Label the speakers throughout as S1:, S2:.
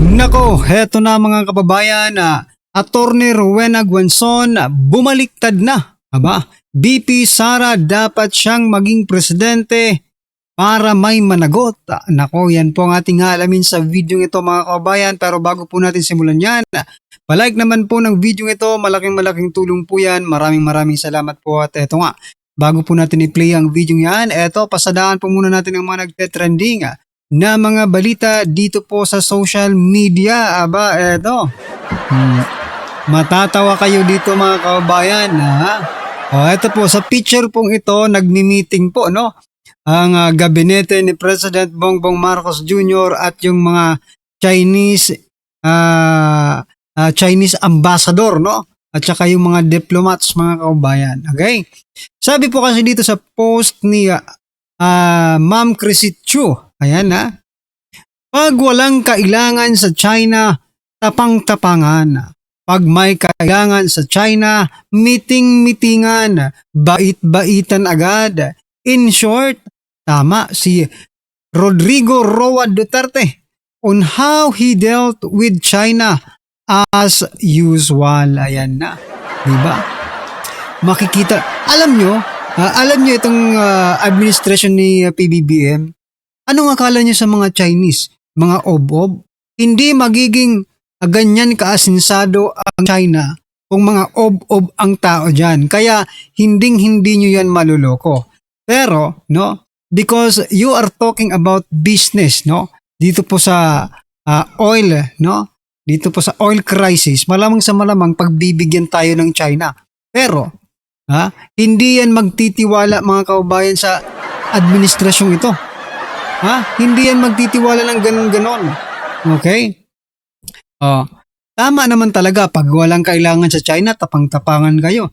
S1: Nako, heto na mga kababayan na Attorney Rowena Guanzon bumaliktad na. Aba, BP Sara dapat siyang maging presidente para may managot. Nako, yan po ang ating alamin sa video ito mga kababayan. Pero bago po natin simulan yan, palike naman po ng video ito. Malaking tulong po yan. Maraming salamat po. At eto nga, bago po natin i-play ang video yan, eto, pasadaan po muna natin ang mga nagte-trending na mga balita dito po sa social media. Aba, eto. Matatawa kayo dito mga kababayan. Eto po, sa picture pong ito, nagmi-meeting po, no? Ang gabinete ni President Bongbong Marcos Jr. at yung mga Chinese ambassador, no? At saka yung mga diplomats, mga kababayan. Okay? Sabi po kasi dito sa post ni Ma'am Chrisit Chu, ayan na. Pag walang kailangan sa China, tapang-tapangan. Pag may kailangan sa China, meeting-meetingan, bait-baitan agad. In short, tama si Rodrigo Roa Duterte on how he dealt with China as usual. Ayan na. Diba? Makikita. Alam nyo itong administration ni PBBM, anong akala nyo sa mga Chinese? Mga ob-ob? Hindi magiging ganyan kaasinsado ang China kung mga ob-ob ang tao dyan. Kaya hindi nyo yan maluloko. Pero, no, because you are talking about business, no, dito po sa oil, no, dito po sa oil crisis, malamang sa malamang pagbibigyan tayo ng China. Pero, hindi yan magtitiwala mga kababayan sa administrasyong ito. Hindi yan magtitiwala ng ganon-ganon. Okay? Tama naman talaga pag walang kailangan sa China, tapang-tapangan kayo.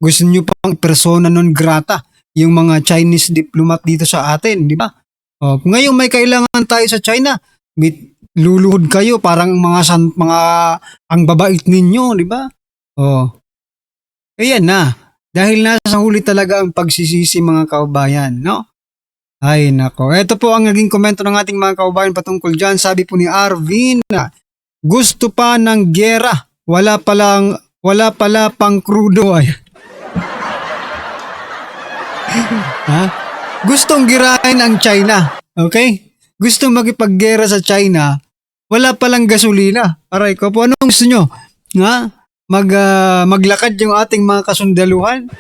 S1: Gusto nyo pang persona non grata yung mga Chinese diplomat dito sa atin, di ba? Ngayon may kailangan tayo sa China, luluhod kayo parang mga ang babait ninyo, di ba? Ayan na. Dahil nasa huli talaga ang pagsisisi mga kababayan, no? Ay nako. Ito po ang naging komento ng ating mga kababayan patungkol dyan. Sabi po ni Arvin, gusto pa ng gera, wala pala pang crudo. Ay. Gustong girahin ang China, okay? Gustong makipaggera sa China, wala palang gasolina. Aray ko po, anong gusto nyo? Maglakad yung ating mga kasundaluhan?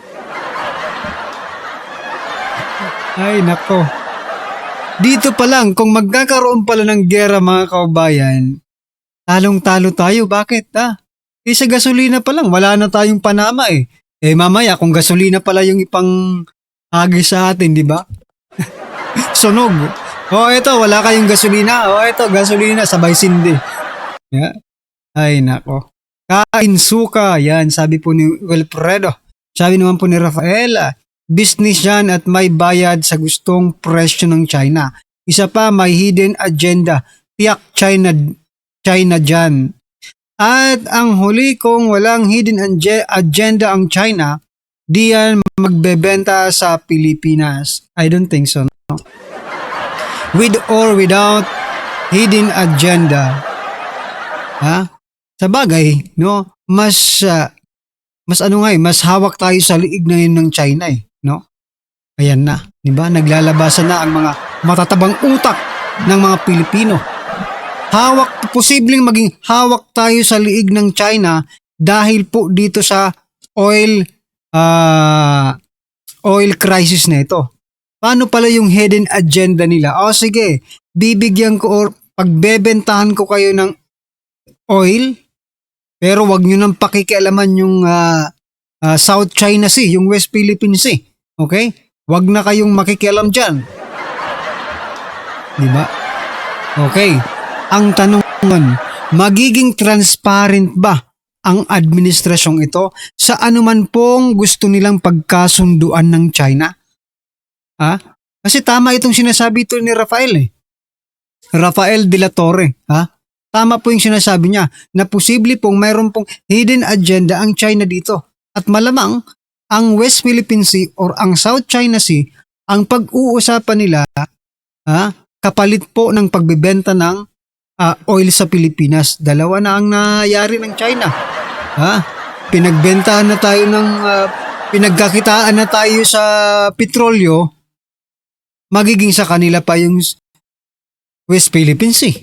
S1: Ay nako. Dito pa lang, kung magkakaroon pala ng gera mga kababayan, talong-talo tayo. Bakit? Sa gasolina pa lang, wala na tayong panama eh. Mamaya, kung gasolina pala yung ipang-agis sa atin, di ba? Sunog. Eto, wala kayong gasolina. Eto, gasolina, sabay sindi. Yeah. Ay, nako. Kain suka. Yan, sabi po ni Wilfredo. Sabi naman po ni Rafael, business yan at may bayad sa gustong presyo ng China. Isa pa, may hidden agenda. Tiyak China dyan. At ang huli, kung walang hidden agenda ang China, di yan magbebenta sa Pilipinas. I don't think so. No? With or without hidden agenda. Sa bagay, no? Mas hawak tayo sa liig na yun ng China eh, no? Ayan na, di ba? Naglalabasan na ang mga matatabang utak ng mga Pilipino. Posibleng maging hawak tayo sa liig ng China dahil po dito sa oil crisis na ito. Paano pala yung hidden agenda nila? Sige, bibigyan ko or pagbebentahan ko kayo ng oil, pero wag nyo nang pakikialaman yung South China Sea, yung West Philippine Sea. Okay? Wag na kayong makikialam dyan. Diba? Okay. Ang tanong nun, magiging transparent ba ang administrasyong ito sa anuman pong gusto nilang pagkasunduan ng China? Kasi tama itong sinasabi ito ni Rafael eh. Rafael de la Torre. Tama po yung sinasabi niya na posible pong mayroon pong hidden agenda ang China dito. At malamang ang West Philippine Sea or ang South China Sea ang pag-uusapan nila kapalit po ng pagbebenta ng oil sa Pilipinas. Dalawa na ang nangyari ng China. Ha? Pinagbentahan na tayo ng pinagkakitaan na tayo sa petrolyo, magiging sa kanila pa yung West Philippines eh.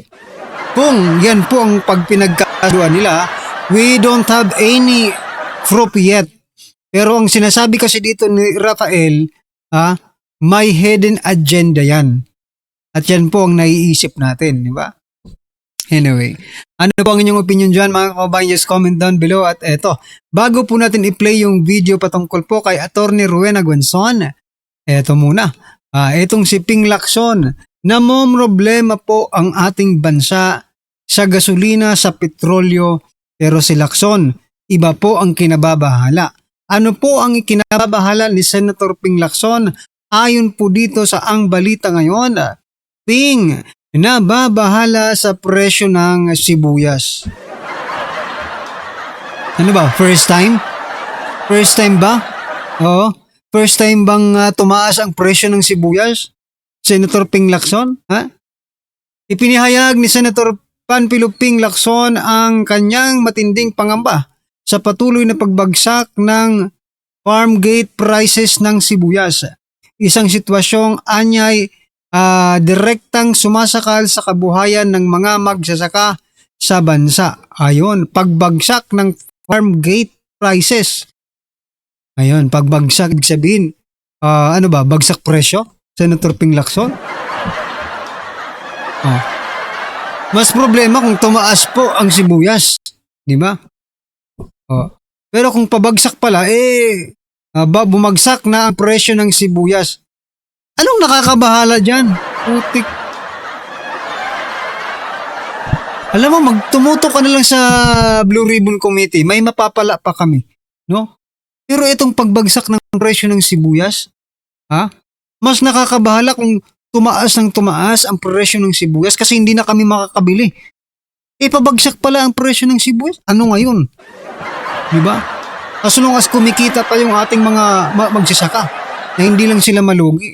S1: Kung yan po ang pagpinagkaduan nila, we don't have any proof yet. Pero ang sinasabi kasi dito ni Rafael, may hidden agenda yan. At yan po ang naiisip natin, di ba? Anyway, ano po ang inyong opinion dyan mga kababayan? Just comment down below. At eto, bago po natin i-play yung video patungkol po kay Attorney Rowena Guanzon, eto muna. Etong si Ping Lacson, namomroblema po ang ating bansa sa gasolina, sa petrolyo, pero si Lacson, iba po ang kinababahala. Ano po ang kinababahala ni Senator Ping Lacson? Ayon po dito sa Ang Balita Ngayon, Ping, nababahala sa presyo ng sibuyas. Ano ba? First time? First time ba? Oo. First time bang tumaas ang presyo ng sibuyas? Senator Ping Lacson? Ipinahayag ni Senator Panfilo Ping Lacson ang kanyang matinding pangamba sa patuloy na pagbagsak ng farm gate prices ng sibuyas. Isang sitwasyong anyay direktang sumasakal sa kabuhayan ng mga magsasaka sa bansa. Ayon, pagbagsak ng farm gate prices. Ayun, pagbagsak, ibig sabihin, bagsak presyo? Senator Ping Lacson? Mas problema kung tumaas po ang sibuyas. Di ba? Pero kung pabagsak pala, bumagsak na ang presyo ng sibuyas. Anong nakakabahala dyan? Putik. Alam mo, magtumutok ka na lang sa Blue Ribbon Committee, may mapapala pa kami. No? Pero itong pagbagsak ng presyo ng sibuyas, mas nakakabahala kung tumaas ng tumaas ang presyo ng sibuyas kasi hindi na kami makakabili. Pabagsak pala ang presyo ng sibuyas. Ano ngayon? Diba? As long as kumikita pa yung ating mga magsasaka na hindi lang sila malugi.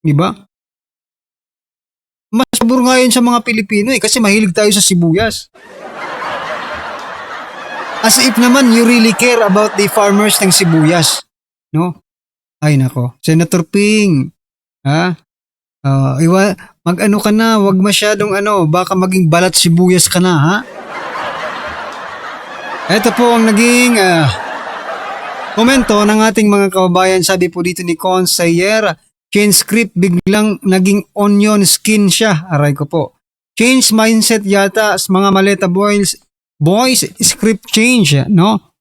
S1: Diba? Mas pabor nga yun sa mga Pilipino kasi mahilig tayo sa sibuyas. As if naman you really care about the farmers ng sibuyas. No? Ay nako. Senator Ping, mag-ano ka na, wag masyadong baka maging balat sibuyas ka na, Ito po ang naging komento ng ating mga kababayan. Sabi po dito ni Consayer, change script, biglang naging onion skin siya. Aray ko po. Change mindset yata sa mga maleta boys, script change, no?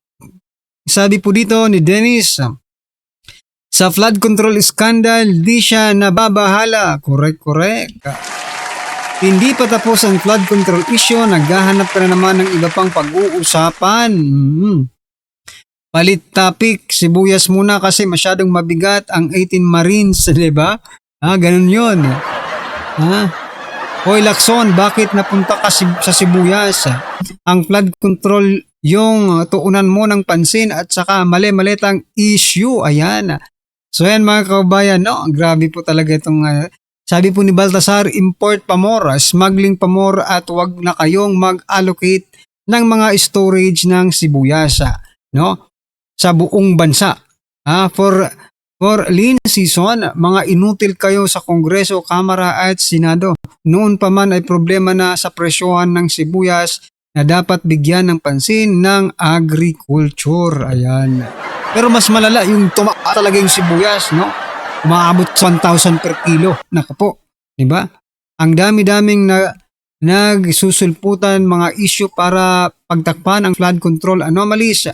S1: Sabi po dito ni Dennis, sa flood control scandal, di siya nababahala. Correct. Hindi pa tapos ang flood control issue, naghahanap ka na naman ng iba pang pag-uusapan. Palit topic, sibuyas muna kasi masyadong mabigat ang 18 Marines, di ba? Ganun yun. Hoy Lacson, bakit napunta ka sa sibuyas? Ang flood control yung tuunan mo ng pansin at saka mali-malitang issue. Ayan. So yan mga kababayan, no? Grabe po talaga itong sabi po ni Baltasar, import pa more, smuggling pa more at wag na kayong mag-allocate ng mga storage ng sibuyas, no? Sa buong bansa. For lean season, mga inutil kayo sa Kongreso, Kamara at Senado. Noon pa man ay problema na sa presyohan ng sibuyas na dapat bigyan ng pansin ng agriculture. Ayan. Pero mas malala yung tumaas talaga yung sibuyas, no? Umaabot sa 1,000 per kilo. Naku po, di ba? Ang dami-daming nagsusulputan mga issue para pagtakpan ang flood control anomalies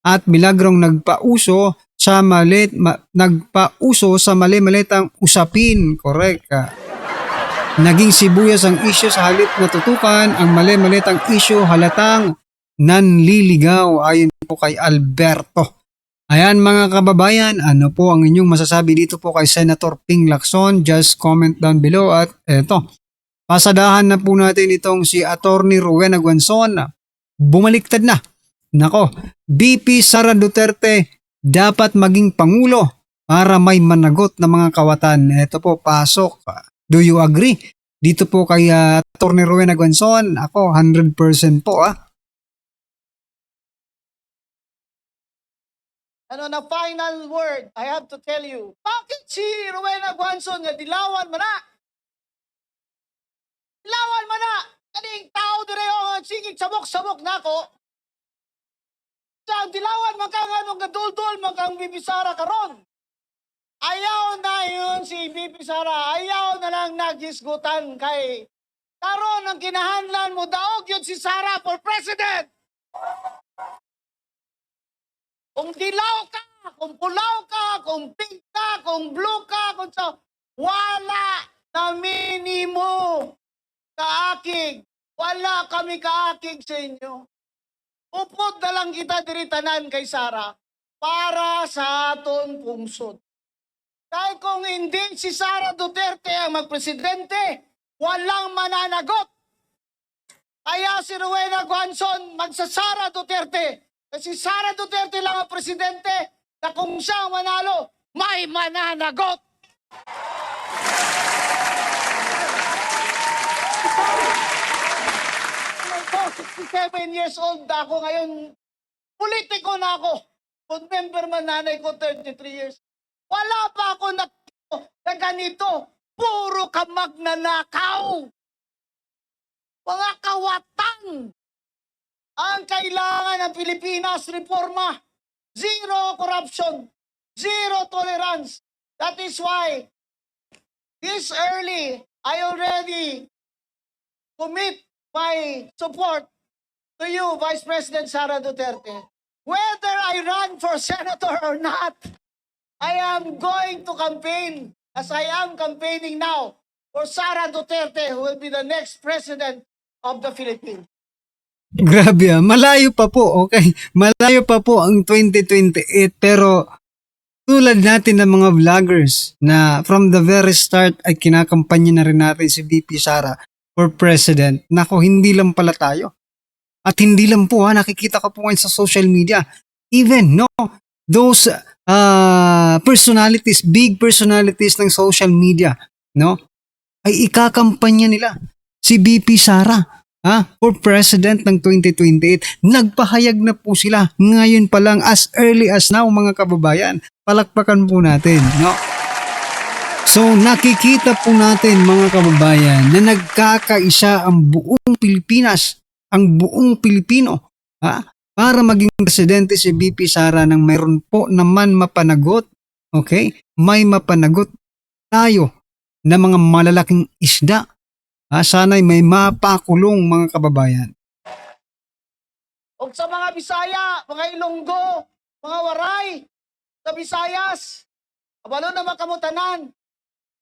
S1: at milagrong nagpauso sa mali-malitang usapin. Correct. Naging sibuyas ang issue sa halip na tutukan ang mali-malitang issue, halatang nanliligaw. Ayon po kay Alberto. Ayan mga kababayan, ano po ang inyong masasabi dito po kay Senator Ping Lacson? Just comment down below. At eto, pasadahan na po natin itong si Attorney Rowena Guanzon. Bumaliktad na. Nako, BP Sara Duterte dapat maging pangulo para may managot na mga kawatan. Ito po, pasok. Do you agree? Dito po kay Atty. Rowena Guanzon, ako 100% po
S2: Ano na final word, I have to tell you, bakit si Rowena Guanzon nga dilawan man na? Dilawan man na! Kaning tao dire o sigig sabok-sabok na ako. Sa dilawan man kang anong gadul-dul man kang Bibisara karon. Ayaw na yun si Bibisara, ayaw na lang nagisgutan kay karon ang kinahanlan mo daog yun si Sara for president. Kung dilaw ka, kung pulaw ka, kung pink ka, kung blue ka, kung sa wala na minimo kaakig. Wala kami kaakig sa inyo. Upod na lang kita diritanan kay Sara para sa aton pungsod. Dahil kung hindi si Sara Duterte ang magpresidente, walang mananagot. Kaya si Rowena Guanzon magsasara Duterte. Kasi Sara Duterte lang ang presidente na kung siya manalo, may mananagot. Ako, 67 years old na ako ngayon. Politiko na ako. Kung member man nanay ko, 33 years. Wala pa ako na ganito. Puro ka magnanakaw. Mga kawatan. Ang kailangan ng Pilipinas, reforma. Zero corruption. Zero tolerance. That is why, this early, I already commit my support to you, Vice President Sara Duterte. Whether I run for senator or not, I am going to campaign, as I am campaigning now, for Sara Duterte, who will be the next president of the Philippines.
S1: Grabe malayo pa po, okay? Malayo pa po ang 2028 pero tulad natin ng mga vloggers na from the very start ay kinakampanya na rin natin si VP Sara for president. Nako, hindi lang pala tayo. At hindi lang po nakikita ko po ngayon sa social media. Even, those personalities, big personalities ng social media, ay ikakampanya nila si VP Sara for president ng 2028. Nagpahayag na po sila ngayon pa lang, as early as now, mga kababayan. Palakpakan po natin, So nakikita po natin, mga kababayan, na nagkakaisa ang buong Pilipinas, ang buong Pilipino, para maging presidente si VP Sara nang mayroon po naman mapanagot, okay? May mapanagot tayo na mga malalaking isda. Sana'y may mapakulong, mga kababayan.
S2: O sa mga Bisaya, mga Ilonggo, mga Waray, sa Visayas, kabalo na makamutanan,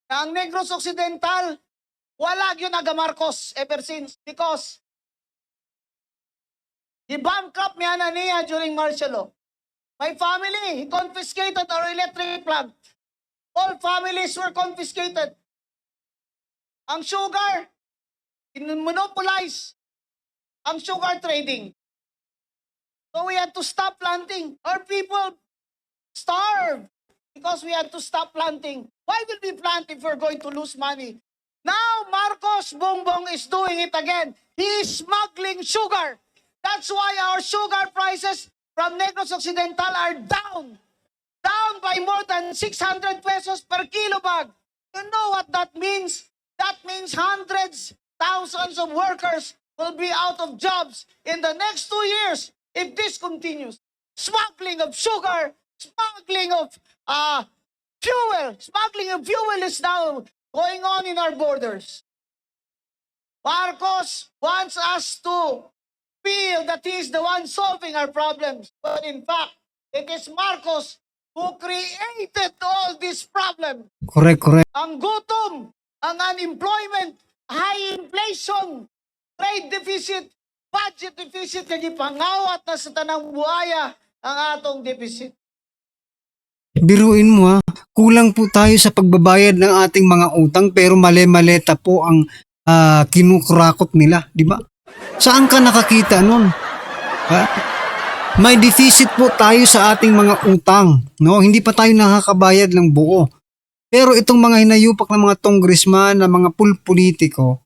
S2: na ang Negros Occidental, wala yun aga Marcos ever since because he bankrupt niya na niya during martial law. My family, he confiscated our electric plant. All families were confiscated. Ang sugar, monopolize ang sugar trading. So we had to stop planting. Our people starved because we had to stop planting. Why will we plant if we're going to lose money? Now Marcos Bongbong is doing it again. He is smuggling sugar. That's why our sugar prices from Negros Occidental are down. Down by more than 600 pesos per kilo bag. You know what that means? That means hundreds, thousands of workers will be out of jobs in the next 2 years if this continues. Smuggling of sugar, smuggling of fuel is now going on in our borders. Marcos wants us to feel that he is the one solving our problems. But in fact, it is Marcos who created all these problems.
S1: Correct.
S2: Ang gutom, ang unemployment, high inflation, trade deficit, budget deficit, nagipangawat na sa tanang buhaya ang atong deficit.
S1: Biruin mo kulang po tayo sa pagbabayad ng ating mga utang pero mali-maleta po ang kinukurakot nila, di ba? Saan ka nakakita nun? May deficit po tayo sa ating mga utang, Hindi pa tayo nakakabayad ng buo. Pero itong mga hinayupak ng mga congressman, na mga pulpolitiko,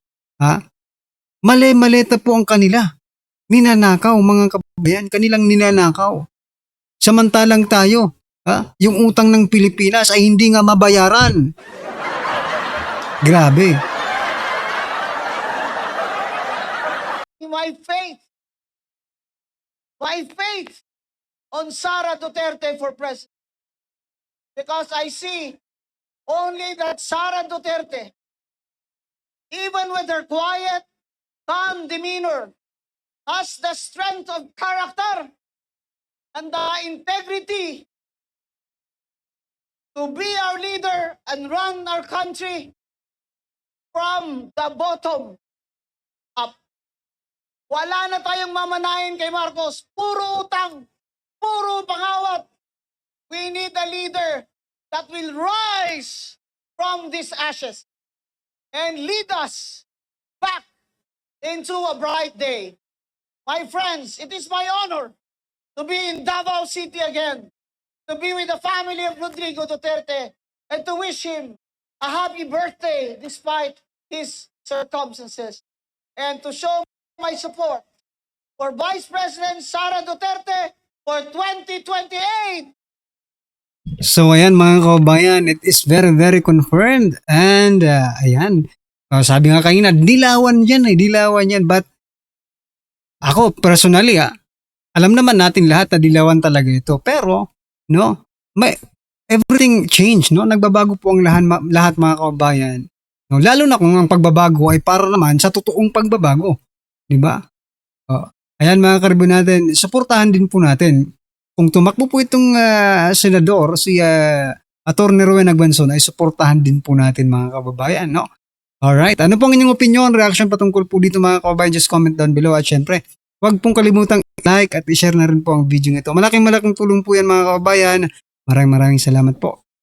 S1: mali-maleta po ang kanila. Ninanakaw, mga kababayan, kanilang ninanakaw. Samantalang tayo, yung utang ng Pilipinas ay hindi nga mabayaran. Grabe.
S2: My faith on Sara Duterte for president. Because I see only that Sara Duterte, even with her quiet, calm demeanor, has the strength of character and the integrity to be our leader and run our country from the bottom up. Wala na tayong mamanahin kay Marcos. Puro utang, puro pangawat. We need a leader that will rise from these ashes and lead us back into a bright day. My friends, it is my honor to be in Davao City again, to be with the family of Rodrigo Duterte, and to wish him a happy birthday despite his circumstances, and to show my support for Vice President Sara Duterte for 2028.
S1: So ayan mga kababayan, it is very very confirmed. And ayan, sabi nga kanina, dilawan yan. But ako personally, alam naman natin lahat na dilawan talaga ito. Pero, no, everything change, no? Nagbabago po ang lahat mga kababayan. No, lalo na kung ang pagbabago ay para naman sa totoong pagbabago. Di ba? Ayan mga karibo natin, suportahan din po natin. Kung tumakbo po itong senador, si Atty. Rowen Agbanson, ay suportahan din po natin mga kababayan, no? Alright, ano pong inyong opinion, reaction patungkol po dito mga kababayan, just comment down below. At syempre, huwag pong kalimutang like at i-share na rin po ang video nito. Malaking tulong po yan mga kababayan. Maraming salamat po.